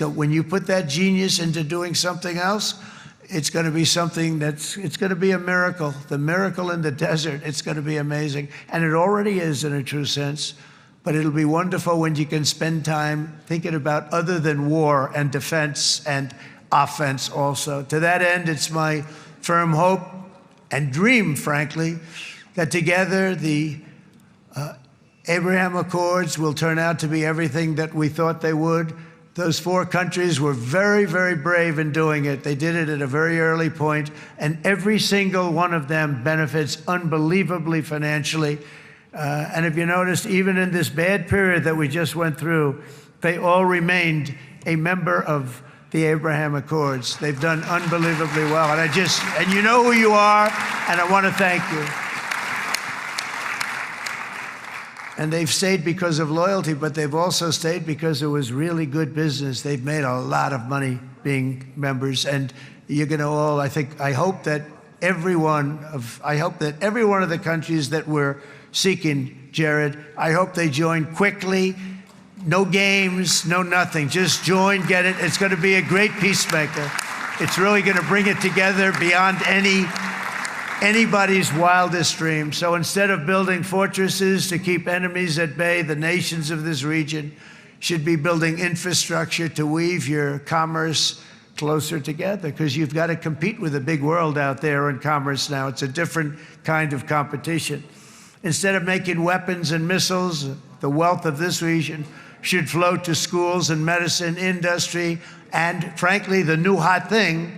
When you put that genius into doing something else, it's going to be something it's going to be a miracle. The miracle in the desert, it's going to be amazing. And it already is in a true sense. But it'll be wonderful when you can spend time thinking about other than war and defense and offense also. To that end, it's my firm hope and dream, frankly, that together the Abraham Accords will turn out to be everything that we thought they would. Those 4 countries were very, very brave in doing it. They did it at a very early point, and every single one of them benefits unbelievably financially. And if you noticed, even in this bad period that we just went through, they all remained a member of the Abraham Accords. They've done unbelievably well. And you know who you are, and I want to thank you. And they've stayed because of loyalty, but they've also stayed because it was really good business. They've made a lot of money being members, and you're going to all, I hope that every one of the countries that we're seeking, Jared, I hope they join quickly. No games, no nothing. Just join, get it. It's going to be a great peacemaker. It's really going to bring it together beyond anybody's wildest dream. So instead of building fortresses to keep enemies at bay, the nations of this region should be building infrastructure to weave your commerce closer together, because you've got to compete with the big world out there in commerce now. It's a different kind of competition. Instead of making weapons and missiles, the wealth of this region should flow to schools and medicine, industry, and frankly, the new hot thing,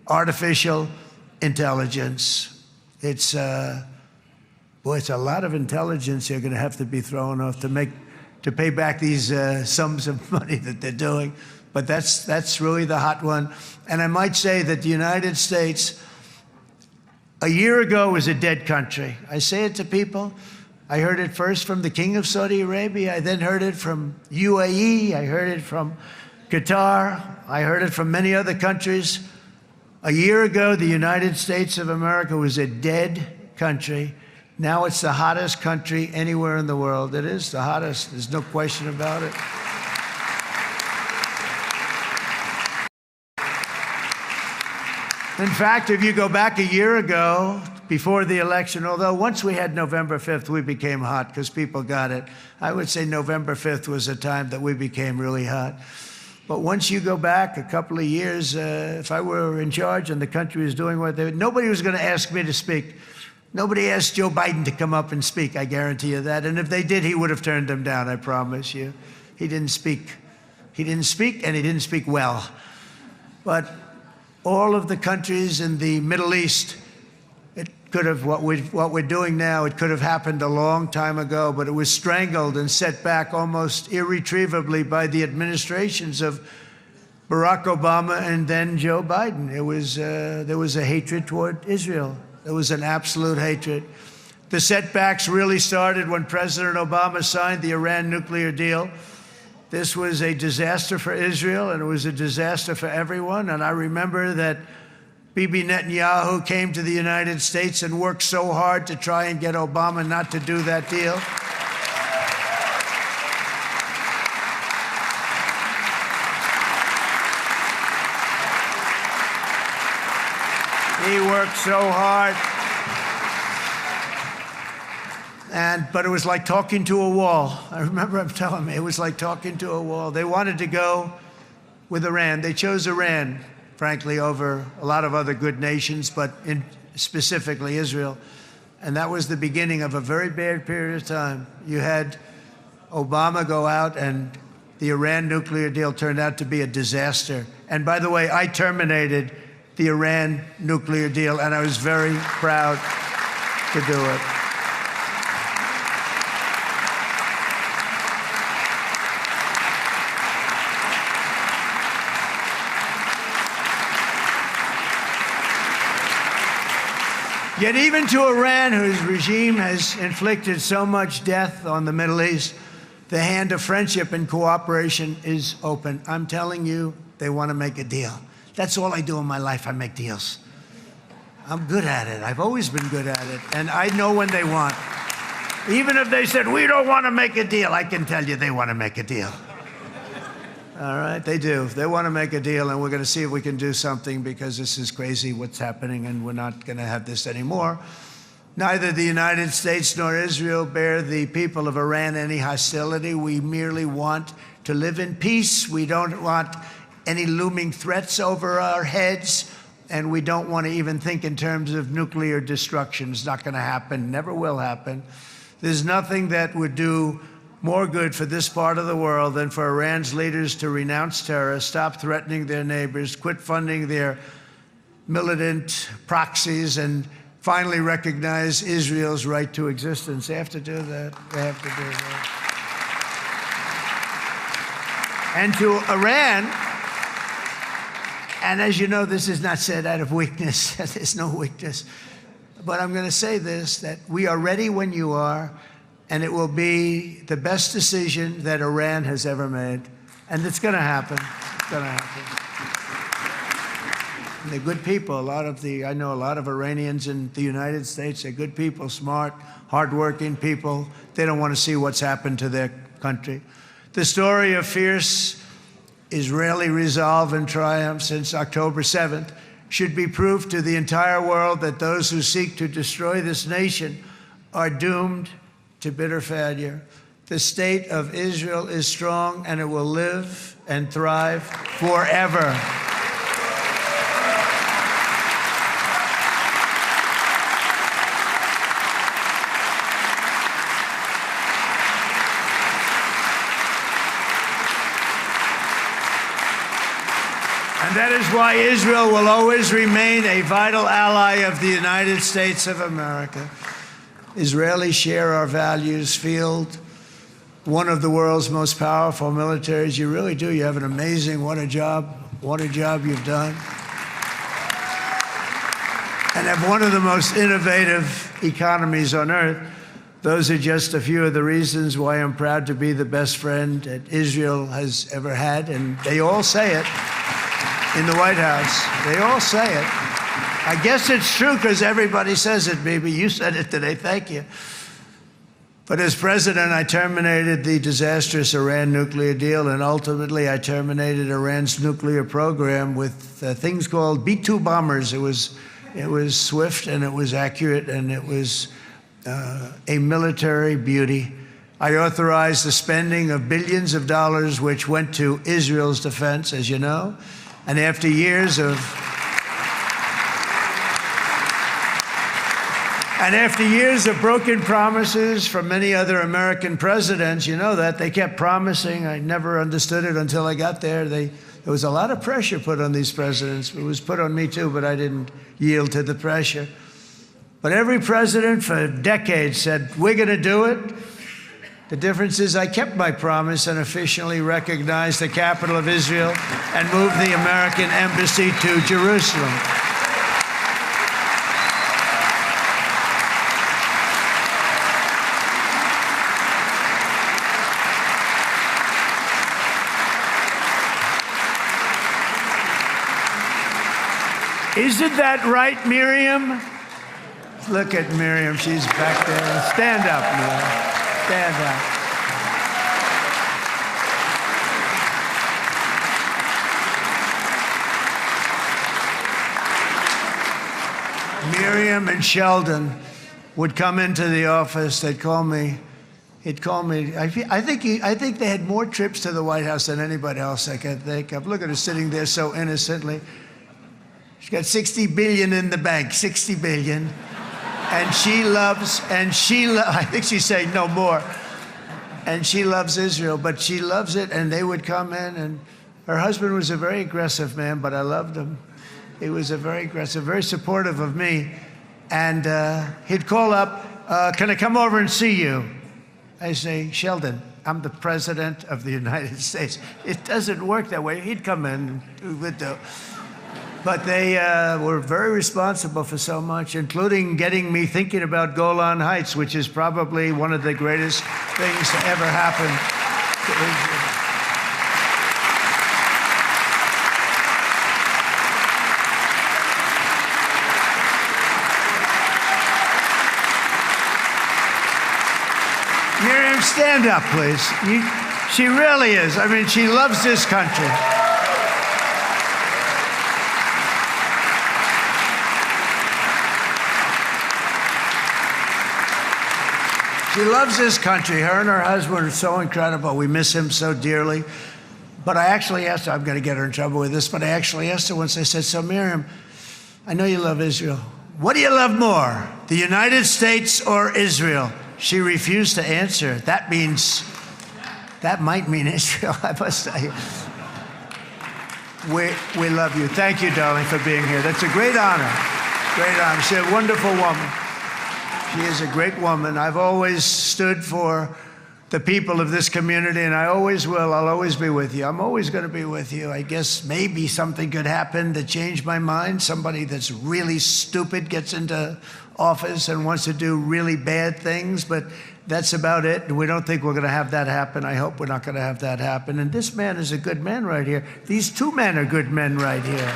artificial intelligence. It's a lot of intelligence you're going to have to be thrown off to pay back these sums of money that they're doing. But that's really the hot one. And I might say that the United States, a year ago, was a dead country. I say it to people. I heard it first from the King of Saudi Arabia. I then heard it from UAE. I heard it from Qatar. I heard it from many other countries. A year ago, the United States of America was a dead country. Now it's the hottest country anywhere in the world. It is the hottest. There's no question about it. In fact, if you go back a year ago, before the election, although once we had November 5th, we became hot because people got it. I would say November 5th was a time that we became really hot. But once you go back a couple of years, if I were in charge and the country was doing what they were, nobody was going to ask me to speak. Nobody asked Joe Biden to come up and speak, I guarantee you that. And if they did, he would have turned them down, I promise you. He didn't speak. He didn't speak, and he didn't speak well. But all of the countries in the Middle East, it could have, what we're doing now, it could have happened a long time ago, but it was strangled and set back almost irretrievably by the administrations of Barack Obama and then Joe Biden. There was a hatred toward Israel. There was an absolute hatred. The setbacks really started when President Obama signed the Iran nuclear deal. This was a disaster for Israel, and it was a disaster for everyone. And I remember that Bibi Netanyahu came to the United States and worked so hard to try and get Obama not to do that deal. He worked so hard. But it was like talking to a wall. I remember him telling me it was like talking to a wall. They wanted to go with Iran. They chose Iran, frankly, over a lot of other good nations, but specifically Israel. And that was the beginning of a very bad period of time. You had Obama go out, and the Iran nuclear deal turned out to be a disaster. And by the way, I terminated the Iran nuclear deal, and I was very proud to do it. Yet even to Iran, whose regime has inflicted so much death on the Middle East, the hand of friendship and cooperation is open. I'm telling you, they want to make a deal. That's all I do in my life. I make deals. I'm good at it. I've always been good at it. And I know when they want. Even if they said, we don't want to make a deal, I can tell you they want to make a deal. All right, they do. They want to make a deal, and we're going to see if we can do something, because this is crazy what's happening, and we're not going to have this anymore. Neither the United States nor Israel bear the people of Iran any hostility. We merely want to live in peace. We don't want any looming threats over our heads, and we don't want to even think in terms of nuclear destruction. It's not going to happen, never will happen. There's nothing that would do more good for this part of the world than for Iran's leaders to renounce terror, stop threatening their neighbors, quit funding their militant proxies, and finally recognize Israel's right to existence. They have to do that. They have to do that. And to Iran, and as you know, this is not said out of weakness. There's no weakness. But I'm going to say this, that we are ready when you are, and it will be the best decision that Iran has ever made. And it's going to happen. It's going to happen. And they're good people. I know a lot of Iranians in the United States. They're good people, smart, hardworking people. They don't want to see what's happened to their country. The story of fierce Israeli resolve and triumph since October 7th should be proof to the entire world that those who seek to destroy this nation are doomed to bitter failure. The state of Israel is strong, and it will live and thrive forever. And that is why Israel will always remain a vital ally of the United States of America. Israelis share our values, field one of the world's most powerful militaries. You really do. You have an amazing, what a job you've done. And have one of the most innovative economies on earth. Those are just a few of the reasons why I'm proud to be the best friend that Israel has ever had. And they all say it in the White House. They all say it. I guess it's true because everybody says it, baby. You said it today. Thank you. But as president, I terminated the disastrous Iran nuclear deal, and ultimately I terminated Iran's nuclear program with things called B-2 bombers. It was swift, and it was accurate, and it was a military beauty. I authorized the spending of billions of dollars, which went to Israel's defense, as you know. And after years of broken promises from many other American presidents, you know that, they kept promising. I never understood it until I got there. There was a lot of pressure put on these presidents. It was put on me too, but I didn't yield to the pressure. But every president for decades said, we're going to do it. The difference is I kept my promise and officially recognized the capital of Israel and moved the American embassy to Jerusalem. Isn't that right, Miriam? Look at Miriam. She's back there. Stand up, Miriam. Stand up. Miriam and Sheldon would come into the office. They'd call me. He'd call me. I think they had more trips to the White House than anybody else I can think of. Look at her sitting there so innocently. She's got $60 billion in the bank. $60 billion. And I think she's saying no more. And she loves Israel, but she loves it, and they would come in, and her husband was a very aggressive man, but I loved him. He was a very aggressive, very supportive of me. And he'd call up, can I come over and see you? I say, Sheldon, I'm the president of the United States. It doesn't work that way. He'd come in, we would do. But they were very responsible for so much, including getting me thinking about Golan Heights, which is probably one of the greatest things to ever happen to Israel. Miriam, stand up, please. She really is. I mean, she loves this country. She loves this country. Her and her husband are so incredible. We miss him so dearly. But I actually asked her, I'm going to get her in trouble with this, but I actually asked her once, I said, so Miriam, I know you love Israel. What do you love more, the United States or Israel? She refused to answer. That might mean Israel, I must say. We love you. Thank you, darling, for being here. That's a great honor. Great honor. She's a wonderful woman. She is a great woman. I've always stood for the people of this community, and I always will. I'll always be with you. I'm always going to be with you. I guess maybe something could happen to change my mind. Somebody that's really stupid gets into office and wants to do really bad things, but that's about it. We don't think we're going to have that happen. I hope we're not going to have that happen. And this man is a good man right here. These two men are good men right here.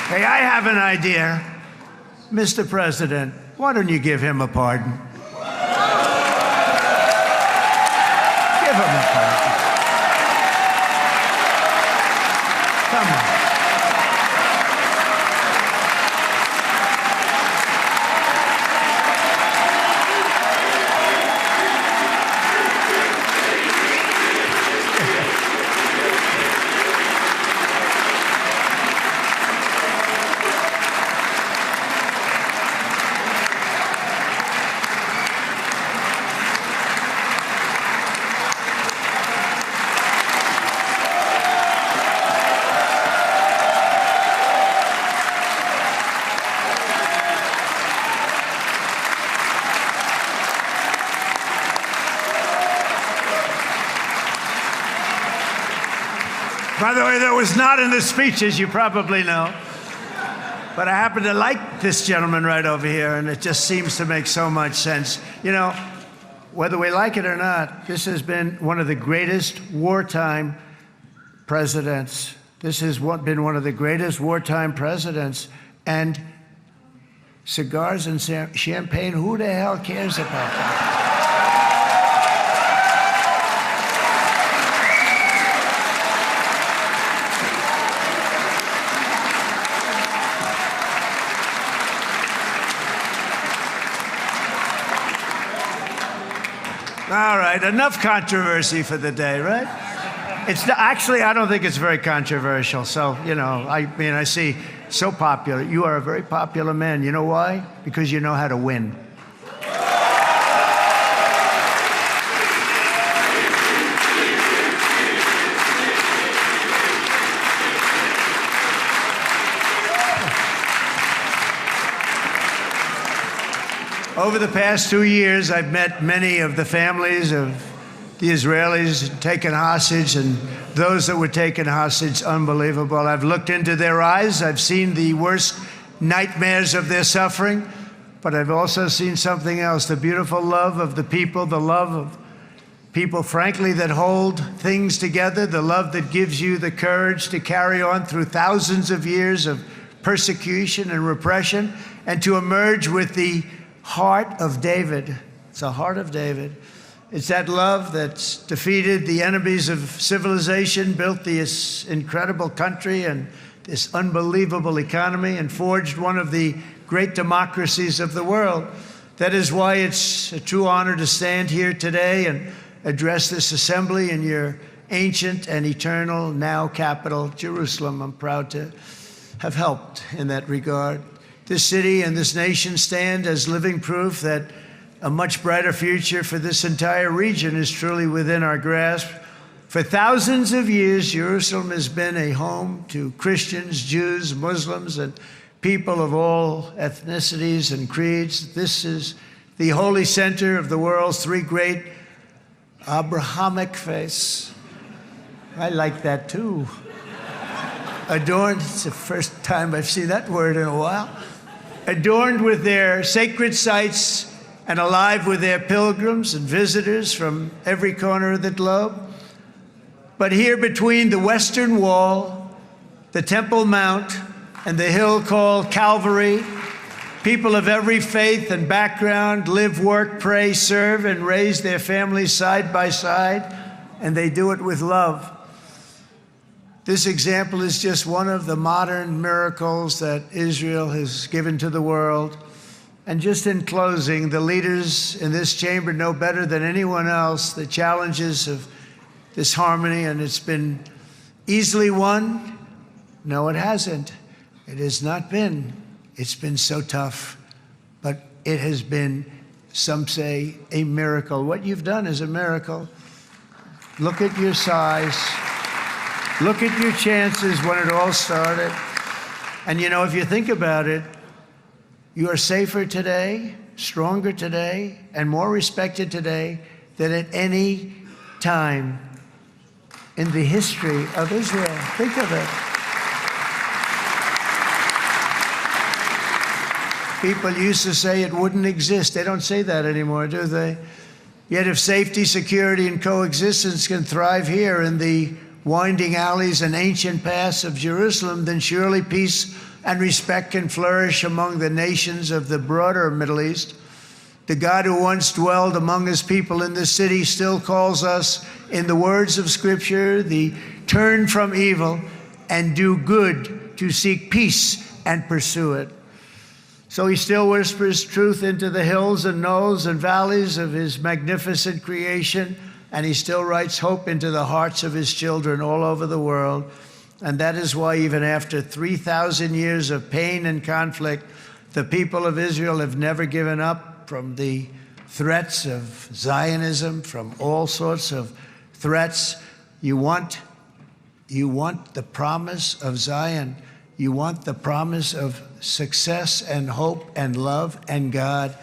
Hey, I have an idea. Mr. President, why don't you give him a pardon? Give him a pardon. Come on. By the way, that was not in the speech, as you probably know. But I happen to like this gentleman right over here, and it just seems to make so much sense. You know, whether we like it or not, this has been one of the greatest wartime presidents. This has been one of the greatest wartime presidents. And cigars and champagne, who the hell cares about that? All right, enough controversy for the day, right? Actually, I don't think it's very controversial. So, you know, I see so popular. You are a very popular man. You know why? Because you know how to win. Over the past 2 years, I've met many of the families of the Israelis taken hostage and those that were taken hostage. Unbelievable. I've looked into their eyes. I've seen the worst nightmares of their suffering, but I've also seen something else, the beautiful love of the people, the love of people, frankly, that hold things together, the love that gives you the courage to carry on through thousands of years of persecution and repression and to emerge with the heart of David. It's the heart of David. It's that love that's defeated the enemies of civilization, built this incredible country and this unbelievable economy, and forged one of the great democracies of the world. That is why it's a true honor to stand here today and address this assembly in your ancient and eternal now capital, Jerusalem. I'm proud to have helped in that regard. This city and this nation stand as living proof that a much brighter future for this entire region is truly within our grasp. For thousands of years, Jerusalem has been a home to Christians, Jews, Muslims, and people of all ethnicities and creeds. This is the holy center of the world's three great Abrahamic faiths. I like that too. Adorned, it's the first time I've seen that word in a while. Adorned with their sacred sites and alive with their pilgrims and visitors from every corner of the globe. But here between the Western Wall, the Temple Mount, and the hill called Calvary, people of every faith and background live, work, pray, serve, and raise their families side by side, and they do it with love. This example is just one of the modern miracles that Israel has given to the world. And just in closing, the leaders in this chamber know better than anyone else the challenges of this harmony, and it's been easily won. No, it hasn't. It has not been. It's been so tough, but it has been, some say, a miracle. What you've done is a miracle. Look at your size. Look at your chances when it all started. And you know, if you think about it, you are safer today, stronger today, and more respected today than at any time in the history of Israel. Think of it. People used to say it wouldn't exist. They don't say that anymore, do they? Yet if safety, security, and coexistence can thrive here in the winding alleys and ancient paths of Jerusalem, then surely peace and respect can flourish among the nations of the broader Middle East. The God who once dwelled among his people in this city still calls us, in the words of Scripture, the turn from evil and do good, to seek peace and pursue it. So he still whispers truth into the hills and knolls and valleys of his magnificent creation, and he still writes hope into the hearts of his children all over the world. And that is why even after 3,000 years of pain and conflict, the people of Israel have never given up from the threats of Zionism, from all sorts of threats. You want the promise of Zion. You want the promise of success and hope and love and God.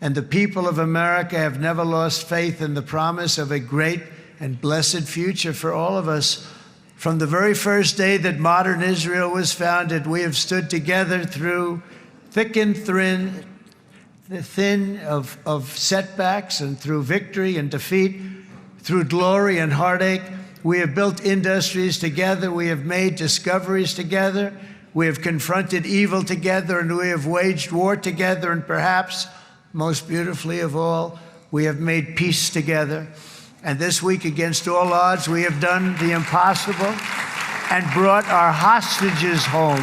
And the people of America have never lost faith in the promise of a great and blessed future for all of us. From the very first day that modern Israel was founded, we have stood together through thick and thin of setbacks, and through victory and defeat, through glory and heartache. We have built industries together. We have made discoveries together. We have confronted evil together, and we have waged war together. And perhaps most beautifully of all, we have made peace together. And this week, against all odds, we have done the impossible and brought our hostages home.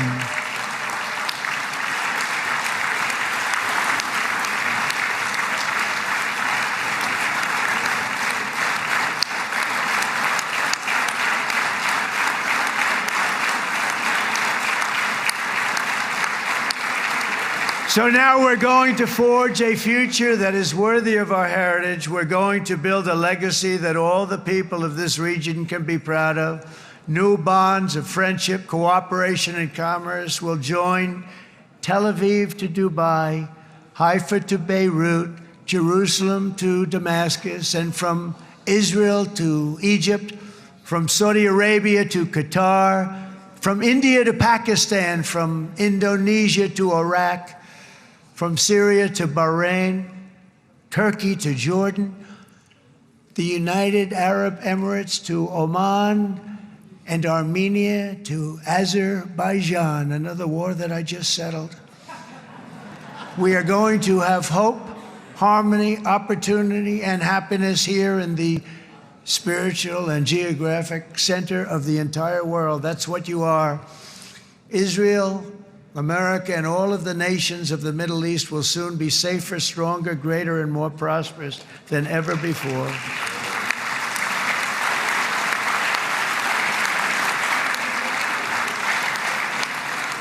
So now we're going to forge a future that is worthy of our heritage. We're going to build a legacy that all the people of this region can be proud of. New bonds of friendship, cooperation, and commerce will join Tel Aviv to Dubai, Haifa to Beirut, Jerusalem to Damascus, and from Israel to Egypt, from Saudi Arabia to Qatar, from India to Pakistan, from Indonesia to Iraq, from Syria to Bahrain, Turkey to Jordan, the United Arab Emirates to Oman, and Armenia to Azerbaijan, another war that I just settled. We are going to have hope, harmony, opportunity, and happiness here in the spiritual and geographic center of the entire world. That's what you are. Israel, America, and all of the nations of the Middle East will soon be safer, stronger, greater, and more prosperous than ever before.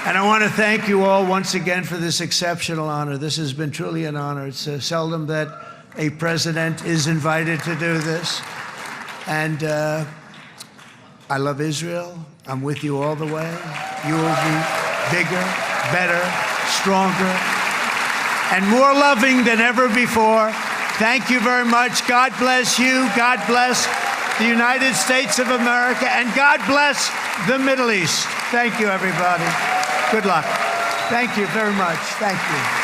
And I want to thank you all once again for this exceptional honor. This has been truly an honor. It's seldom that a president is invited to do this. And I love Israel. I'm with you all the way. You will be bigger, better, stronger, and more loving than ever before. Thank you very much. God bless you. God bless the United States of America, and God bless the Middle East. Thank you, everybody. Good luck. Thank you very much. Thank you.